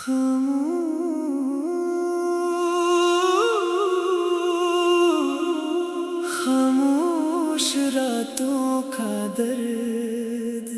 खामोश रातों का दर्द।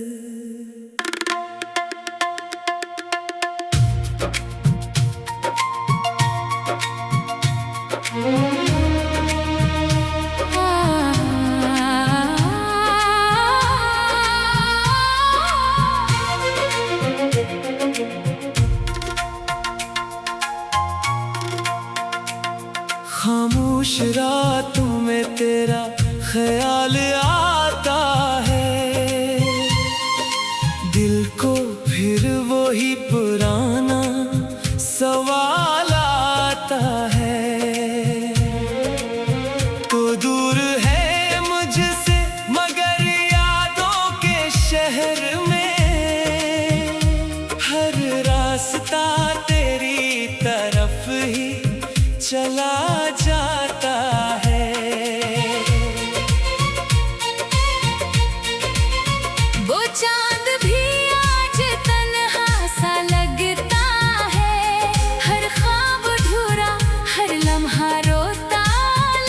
खामोश रातों में तेरा ख्याल आता है, दिल को फिर वही पुराना सवाल आता है। तो दूर है मुझसे मगर यादों के शहर में, हर रास्ता तेरी तरफ ही चला जाता है। वो चांद भी आज तन्हा सा लगता है, हर ख्वाब अधूरा हर लम्हा रोता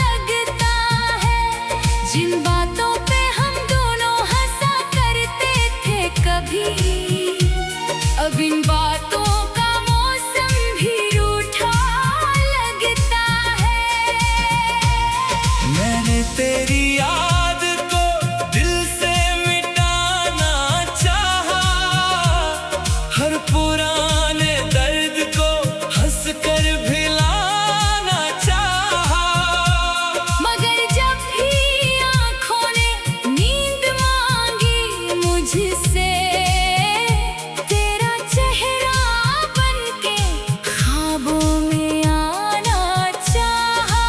लगता है। जिन बातों पे हम दोनों हंसा करते थे कभी, अब इन बातों का मौसम भी रूठा लगता है। मैंने तेरी याद को दिल से मिटाना चाहा, हर पुराने दर्द को हंस कर भुलाना चाहा। मगर जब भी आँखों ने नींद मांगी मुझसे, तेरा चेहरा बनके ख्वाबों में आना चाहा।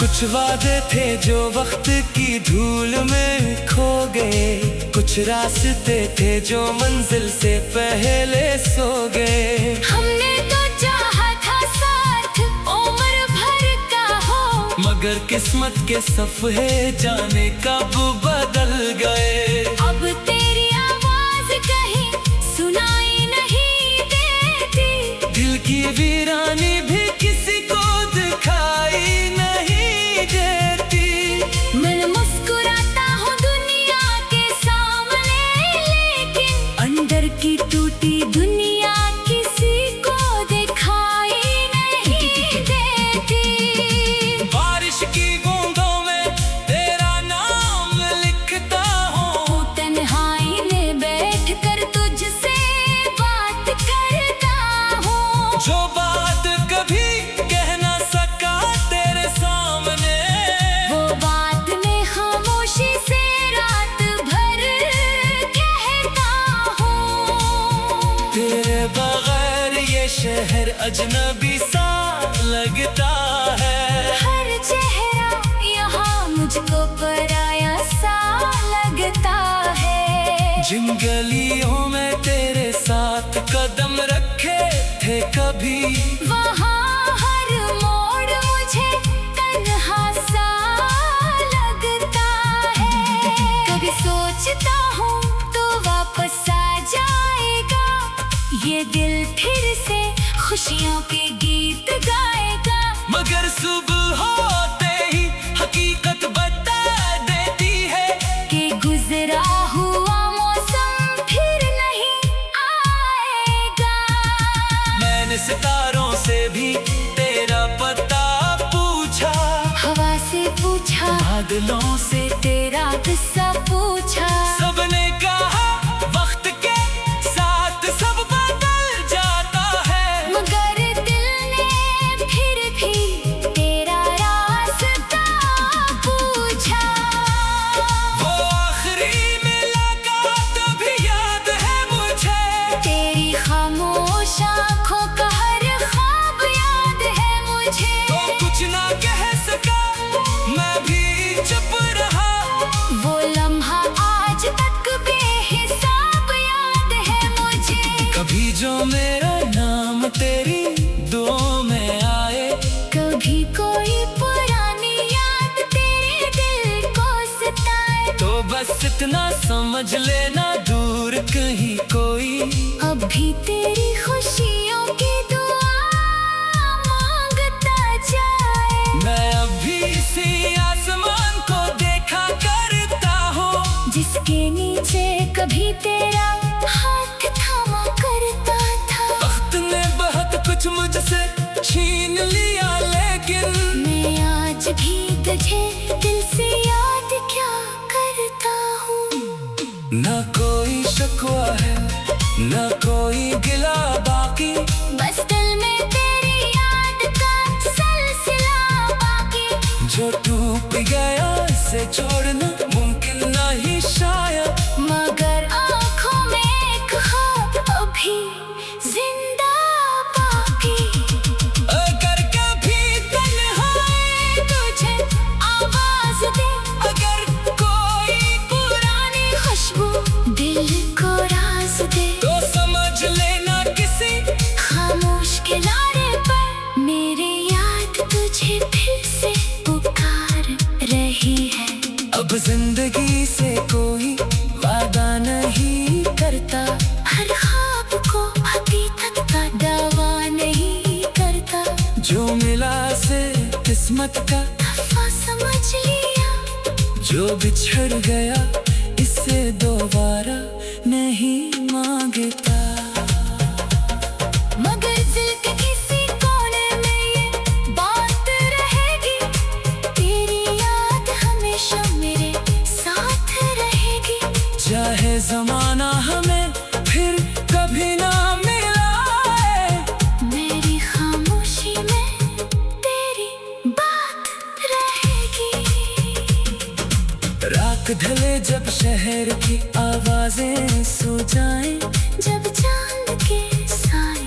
कुछ वादे थे जो वक्त की धूल में खो गए, कुछ रास्ते थे जो मंजिल से पहले सो गए। हमने तो चाहा था साथ उम्र भर का हो, मगर किस्मत के सफ़े जाने कब बदल गए। अब तेरी आवाज कहीं सुनाई नहीं देती, दिल की वीरानी भी किसी को दिखाई नहीं देती। मैं मुस्कुराता हूँ दुनिया के सामने, लेकिन अंदर की टूटी दुनिया किसी को दिखाई नहीं देती। बारिश की बूंदों में तेरा नाम लिखता हूँ, तन्हाई में बैठ कर तुझसे बात करता हूँ। जो बात कभी कह ना सका तेरे सामने, वो बात मैं खामोशी से रात भर कहता हूँ। तेरे बगैर ये शहर अजनबी सा लगता है। हर चेहरा यहाँ मुझको पराया सा लगता है। जिन गलियों में तेरे साथ कदम रखे थे कभी, वहाँ हर मोड़ मुझे तन्हा सा लगता है। कभी सोचता हूँ तो वापस आ जाएगा, ये दिल फिर से खुशियों के गीत गाएगा। मगर सुबह होते ही हकीकत बता देती है कि गुजरा हुआ मौसम फिर नहीं आएगा। मैंने सितारों से भी तेरा पता पूछा, हवा से पूछा, बादलों से तेरा किस्सा पूछा। सबने कहा वक्त के साथ सब बदल जाता है, मगर दिल ने फिर भी तेरा रास्ता पूछा। वो आखिरी मुलाकात भी याद है मुझे, तेरी खामोश आँखों का हर ख्वाब याद है मुझे। तो कुछ ना कह सका मैं भी चुप रहा, वो लम्हा आज तक बेहिसाब याद है मुझे। कभी जो मेरा नाम तेरी दुआओं में आए, कभी कोई समझ लेना दूर कहीं कोई अब भी तेरी खुशियों की दुआ मांगता जाए। मैं अभी इसी आसमान को देखा करता हूँ जिसके नीचे कभी तेरा हाथ थामा करता था। वक्त ने बहुत कुछ मुझसे छीन लिया लेकिन मैं आज भी तुझे दिल से याद क्या करता हूँ। ना कोई शिकवा है ना कोई गिला बाकी, बस दिल में तेरी याद का सिलसिला बाकी। जो टूट गया उसे छोड़ना मुमकिन नहीं शायद, मगर आँखों में एक ख्वाब अभी जिंदा बाकी। अगर कभी तन्हाई तुझे आवाज दे, अगर कोई पुरानी खुशबू दिल को राज दे, तो समझ लेना किसी खामोश किनारे पर मेरी याद तुझे फिर से पुकार रही है। अब जिंदगी से कोई वादा नहीं करता, हर ख्वाब को हकीकत का दावा नहीं करता। जो मिला से किस्मत का दफा समझ लिया, जो बिछड़ गया इससे दोबारा नहीं मांगता। मगर दिल के किसी कोने में ये बात रहेगी, तेरी याद हमेशा मेरे साथ रहेगी। चाहे जमाना हमें फिर कभी ना मिलाए, मेरी खामोशी में तेरी बात रहेगी। रात ढले जब शहर की आवाजें सो जाएं, जब चांद के साए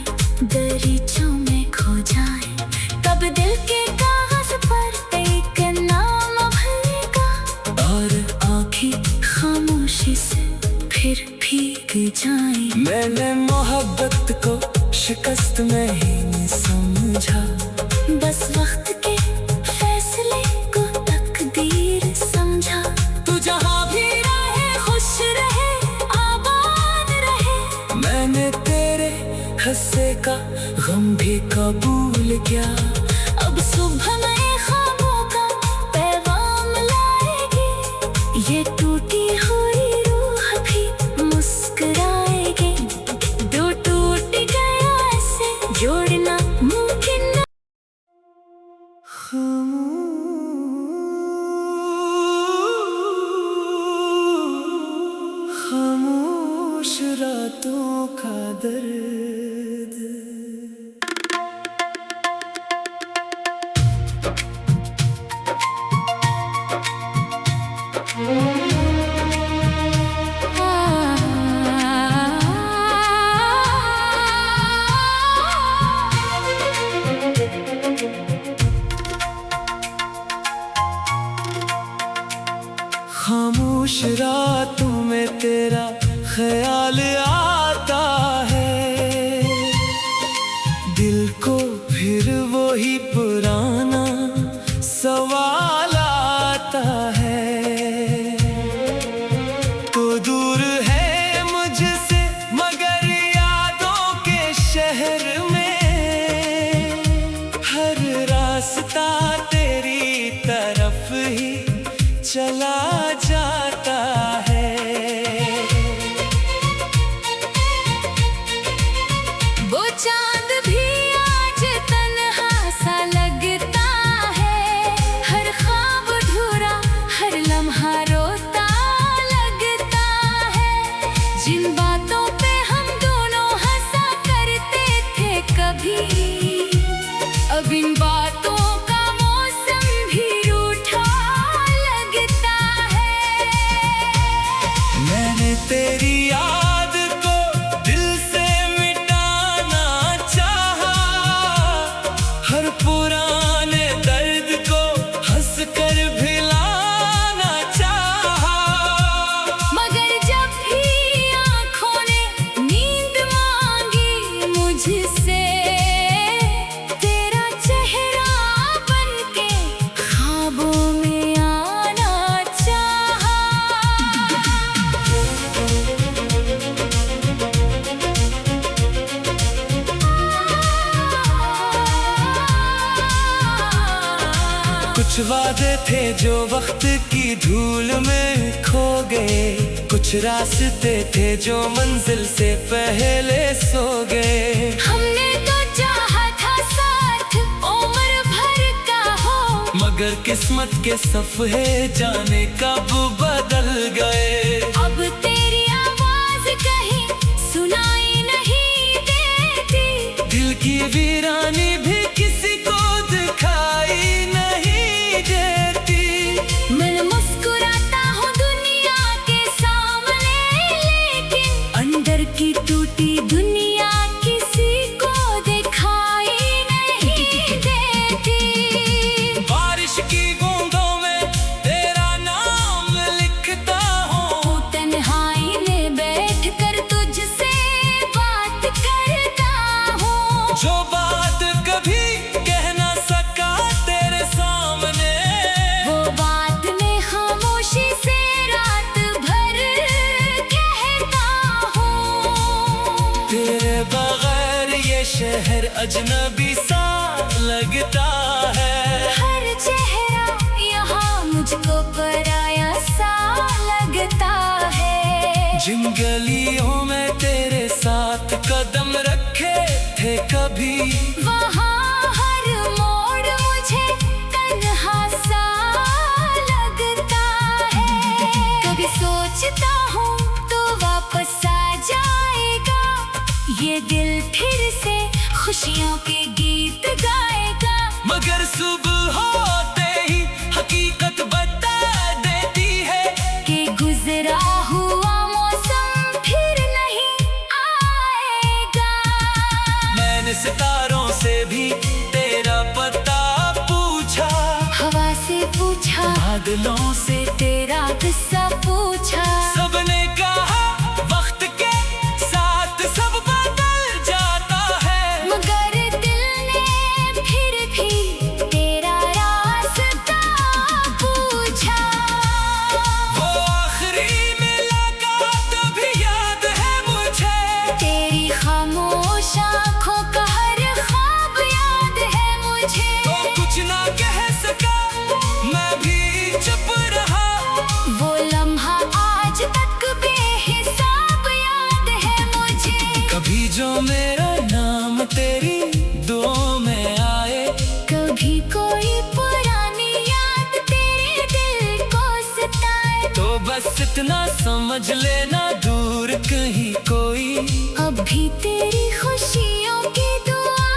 दरीचों में खो जाए, तब दिल के कागज पर एक नाम भरेगा और आंखें खामोशी से फिर भीग जाए। मैंने मोहब्बत को शिकस्त में ही नहीं समझा, बस वक्त के फैसले को तकदीर समझा। तू जहाँ भी रहे खुश रहे आबाद रहे, मैंने तेरे हंसे का गम भी कबूल किया। अब सुबह नए ख्वाबों का पैगाम लाएगी, ये टूटी हुई रूह भी मुस्कुराएगी। दो टूट गया ऐसे जोड़ना मुमकिन न। खामोश रातों का दर्द। खामोश रातों में तेरा ख्याल आता है, दिल को फिर वही पुराना सवाल आता है। तो दूर है मुझसे मगर यादों के शहर में, हर रास्ता तेरी तरफ ही चला जाता है। वो चांद भी आज तन्हा सा लगता है, हर ख्वाब अधूरा हर लम्हा रोता लगता है। जिन बातों पे हम दोनों हंसा करते थे कभी, अब इन बातों का मौसम भी रूठा लगता है। मैंने तेरी याद को दिल से मिटाना चाहा, हर पुराने दर्द को हंस कर भिलाना चाहा। मगर जब भी आँखों ने नींद मांगी मुझसे, तेरा चेहरा कुछ वादे थे जो वक्त की धूल में खो गए, कुछ रास्ते थे जो मंजिल से पहले सो गए। हमने तो चाहा था साथ उम्र भर का हो, मगर किस्मत के सफ़े जाने कब बदल गए। अब तेरी आवाज कहीं सुनाई नहीं देती, दिल की वीरानी भी किसी को दिखाई नहीं देती। मैं मुस्कुराता हूँ दुनिया के सामने, लेकिन अंदर की टूटी दुनिया किसी को दिखाई नहीं देती। बारिश की बूंदों में तेरा नाम लिखता हूँ, तन्हाई में बैठ कर तुझसे बात करता हूँ, जो बात कभी कह ना सका तेरे सामने, वो बात मैं खामोशी से रात भर कहता हूँ। तेरे बगैर ये शहर अजनबी सा लगता है। हर चेहरा यहाँ मुझको पराया सा लगता है। जिन गलियों में तेरे साथ कदम रखे थे कभी, वहाँ हर मोड़ मुझे तन्हा सा लगता है। कभी सोचता हूँ तो वापस आ जाएगा, ये दिल फिर से खुशियों के गीत गाएगा। मगर सुबह होते ही हकीकत बता देती है कि गुजरा हुआ मौसम फिर नहीं आएगा। मैंने सितारों से भी तेरा पता पूछा, हवा से पूछा, बादलों से तेरा किस्सा पूछा, सबने कहा वक्त के साथ सब बदल जाता है। मगर दिल ने फिर भी तेरा रास्ता पूछा। वो आखिरी मुलाकात भी याद है मुझे, तेरी खामोश आँखों का हर ख्वाब याद है मुझे। तो कुछ ना कह सका, मैं भी चुप रहा, वो लम्हा आज तक बेहिसाब याद है मुझे। कभी जो मेरा नाम तेरी दुआओं में आए, कभी कोई पुरानी याद तेरे दिल को सताए, तो बस इतना समझ लेना दूर कहीं कोई अब भी तेरी खुशियों की दुआ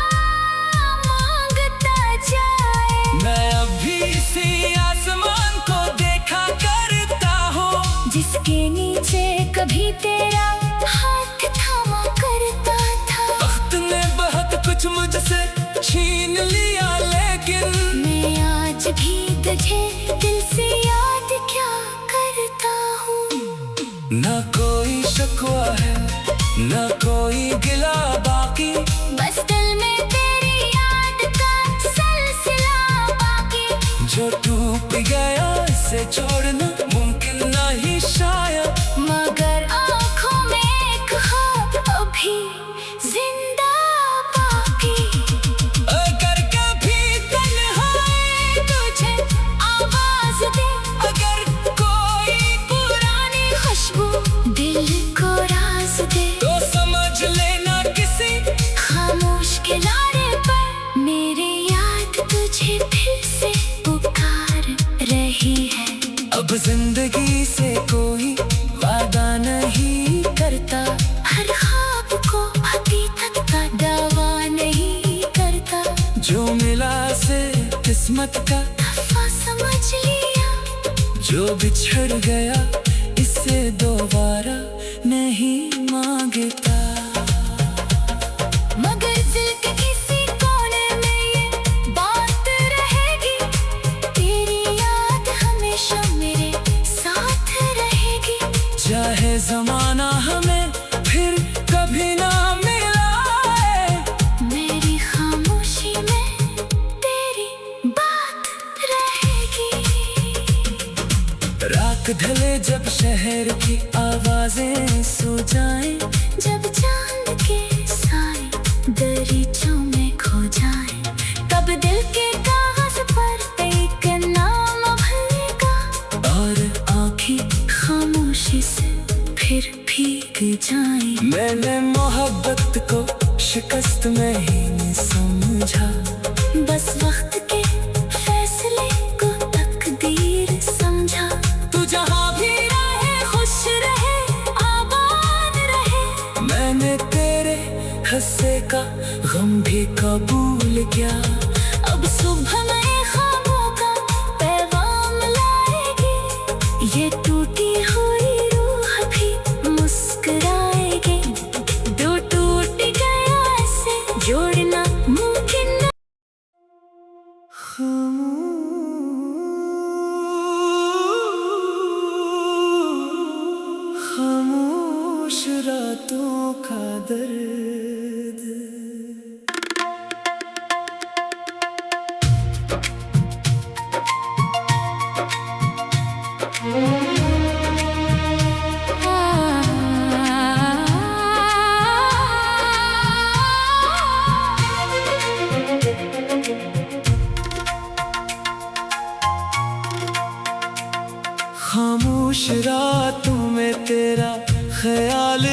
मांगता जाए। मैं अभी इसी आसमान को देखा करता हूँ, जिसके नीचे कभी तेरा हाथ थामा करता था। वक्त ने बहुत कुछ मुझसे छीन लिया, लेकिन मैं आज भी तुझे दिल से याद क्या करता हूँ। ना कोई शिकवा है, ना कोई गिला बाकी, बस दिल में तेरी याद का सिलसिला बाकी। जो टूट गया से जोड़ना मुमकिन नहीं शायद, मगर आँखों में एक ख्वाब अभी जिंदा बाकी। अगर कभी तन्हाई तुझे आवाज दे, अगर कोई पुरानी खुशबू दिल को राज दे, तो समझ लेना किसी खामोश किनारे पर मेरी याद तुझे फिर से पुकार रही है। अब जिंदगी से कोई वादा नहीं करता, हर ख्वाब को हकीकत का दावा नहीं करता, जो मिला से किस्मत का दफा समझ लिया, जो बिछड़ गया इससे दोबारा नहीं मांगता। मगर दिल के किसी कोने में ये बात रहेगी, तेरी याद हमेशा मेरे साथ रहेगी। चाहे जमाना हमें फिर कभी ना मिलाए, मेरी खामोशी में तेरी बात रहेगी। रात ढले जब शहर की आवाजें सो जाएं, जब चांद के साए दरीचों में खो जाए, तब दिल के कागज पर एक जाए। मैंने मोहब्बत को शिकस्त में ही नहीं समझा, बस वक्त के फैसले को तकदीर समझा। तू जहाँ भी रहे खुश रहे आबाद रहे। मैंने तेरे हंसे का गम भी कबूल किया। अब सुबह नए ख्वाबों का पैगाम लाएगी। ये टूटी हुई रूह भी मुस्कुराएगी। दो टूट गया ऐसे जोड़ना मुमकिन न। खामोश रातों का दर्द। खामोश रातों में तेरा ख्याल